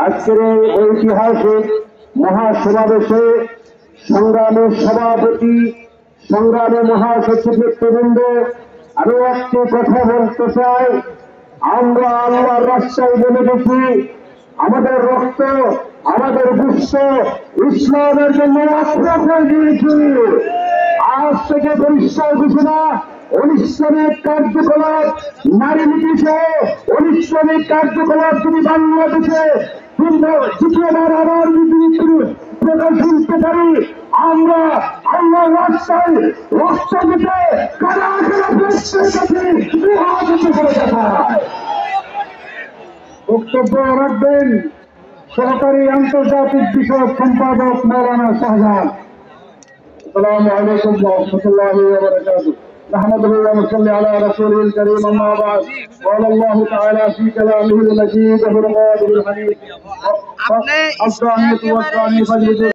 আজকের এই ঐতিহাসিক মহাসমাবেশে সংগ্রামী সভাপতি, সংগ্রামী মহাসচিববৃন্দ, আরো একটি কথা বলতে চাই। আমরা আল্লাহর রাস্তায় বলে দেখি, আমাদের রক্ত, আমাদের বিশ্ব ইসলামের জন্য আশ্রয় হয়ে দিয়েছি। আজ থেকে পরিষ্কার ঘোষণা, অনিশ্রমিক কার্যকলাপ, নারী নীতি সহ অনিশ্রমিক কার্যকলাপ যদি বাংলাদেশে দ্বিতীয়বার আবার প্রকাশ করতে পারি, আমরা আল্লাহর রাস্তায় রক্ত দিতে বক্তব্য রাখবেন সহকারী আন্তর্জাতিক বিষয়ক সম্পাদক মৌলানা শাহজাহান। আসসালামু আলাইকুম ওয়া রাহমাতুল্লাহি ওয়া বারাকাতুহু। نحمده ونصلي على رسوله الكريم أما بعد. قال الله تعالى في كلامه المجيد والقرآن الحميد.